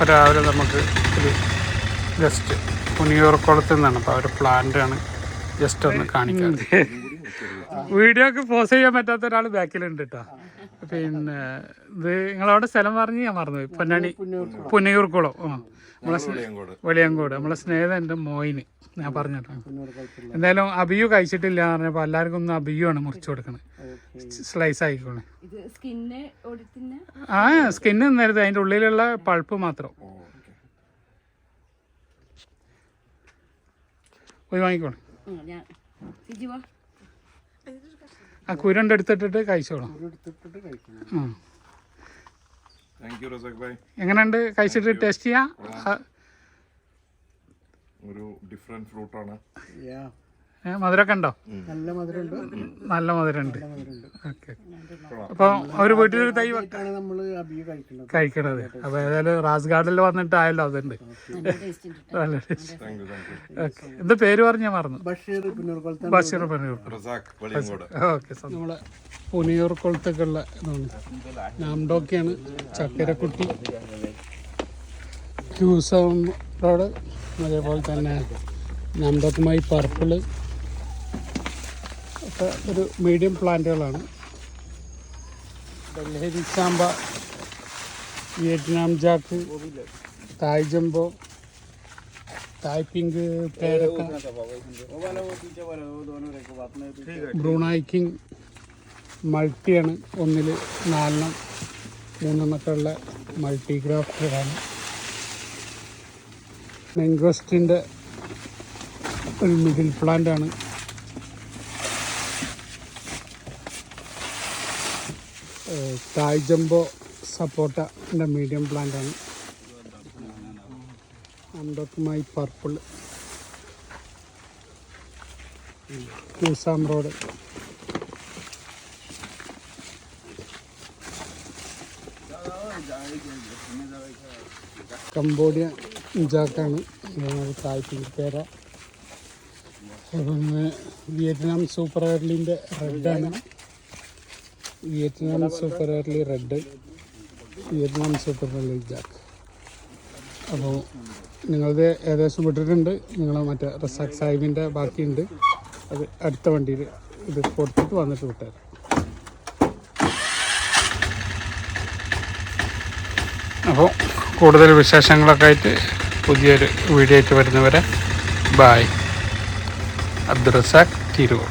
രാവിലെ നമുക്ക് ഒരു ജസ്റ്റ് പുനിയൂർക്കുളത്തിൽ നിന്നാണ്. അപ്പോൾ ഒരു പ്ലാന്റാണ് ജസ്റ്റ് ഒന്ന് കാണിക്കാം. വീഡിയോക്ക് പോസ്റ്റ് ചെയ്യാൻ പറ്റാത്ത ഒരാൾ ബാക്കിലുണ്ട് കേട്ടോ. പിന്നെ ഇത് നിങ്ങളവിടെ സ്ഥലം പറഞ്ഞ് ഞാൻ മറന്നു. പൊന്നാനി പുന്നയൂർക്കുളം. വെളിയങ്കോട്. നമ്മളെ സ്നേഹിതൻ്റെ മോയിന് ഞാൻ പറഞ്ഞിട്ടോ. എന്തായാലും അബിയു കഴിച്ചിട്ടില്ല പറഞ്ഞപ്പോൾ എല്ലാവർക്കും ഒന്ന് അബിയു ആണ് മുറിച്ച് കൊടുക്കണത്. സ്ലൈസ് ആയിക്കോളെ. ആ സ്കിന്ന് നിന്നരുത്, അതിൻ്റെ ഉള്ളിലുള്ള പൾപ്പ് മാത്രം പോയി വാങ്ങിക്കോളെ. ആ കുരുണ്ട് എടുത്തിട്ടിട്ട് കഴിച്ചോളാം. എങ്ങനെയുണ്ട് കഴിച്ചിട്ട് ടേസ്റ്റ് ചെയ്യാം? ഒരു ഡിഫറെന്റ് ഫ്രൂട്ട് ആണ്. മധുരമൊക്കെ ഉണ്ടോ? നല്ല മധുരമുണ്ട്. ഓക്കെ. അപ്പോൾ അവർ വീട്ടിലൊരു തൈ കഴിക്കണത്. അപ്പോൾ ഏതായാലും റാസ് ഗാർഡനിൽ വന്നിട്ടായല്ലോ അതുണ്ട്. നല്ല ടേസ്റ്റ്. ഓക്കെ. എന്താ പേര് പറഞ്ഞാൽ മറന്നു. ബഷീർ പുന്നയൂർക്കുളം. ഓക്കെ. നമ്മളെ പുന്നയൂർക്കുളത്തേക്കുള്ള ഇതാണ്. നാംഡോക്കെയാണ്. ചക്കരക്കുട്ടി, ക്യൂസം റോഡ്, അതേപോലെ തന്നെ നാംഡോക്കുമായി പർപ്പിള് ഒക്കെ ഒരു മീഡിയം പ്ലാന്റുകളാണ്. ഡൽഹി ചാമ്പ, Vietnam jack, Thai jumbo, Thai pink, പേരക്ക, ബ്രൂണായ് കിങ്, മൾട്ടിയാണ്. 1 4 3 ഉള്ള മൾട്ടി ഗ്രാഫ്റ്റഡാണ്. മെങ്കോസ്റ്റിൻ്റെ ഒരു മിഡിൽ പ്ലാന്റാണ്. തായ് ജംബോ സപ്പോട്ടൻ്റെ മീഡിയം പ്ലാന്റാണ്. അംഡോക്കുമായി പർപ്പിൾ, ക്യൂസാം റോഡ്, കംബോഡിയ ജാക്കാണ്. തായ് പിങ്ക് പേര. അപ്പം വിയറ്റ്നാം സൂപ്പർ എയർലിൻ്റെ റെഡാണ്. Vietnam super early red, Vietnam super early jack. അപ്പോൾ നിങ്ങളത് ഏകദേശം വിട്ടിട്ടുണ്ട്. നിങ്ങൾ മറ്റേ റസാഖ് സാഹിബിൻ്റെ ബാക്കിയുണ്ട്. അത് അടുത്ത വണ്ടിയിൽ ഇത് കൊടുത്തിട്ട് വന്നിട്ട് വിട്ടുതരാം. അപ്പോൾ കൂടുതൽ വിശേഷങ്ങളൊക്കെ ആയിട്ട് പുതിയൊരു വീഡിയോ ആയിട്ട് വരുന്നവരെ ബായ്. അബ്ദുൾ റസാഖ് തിരൂർ.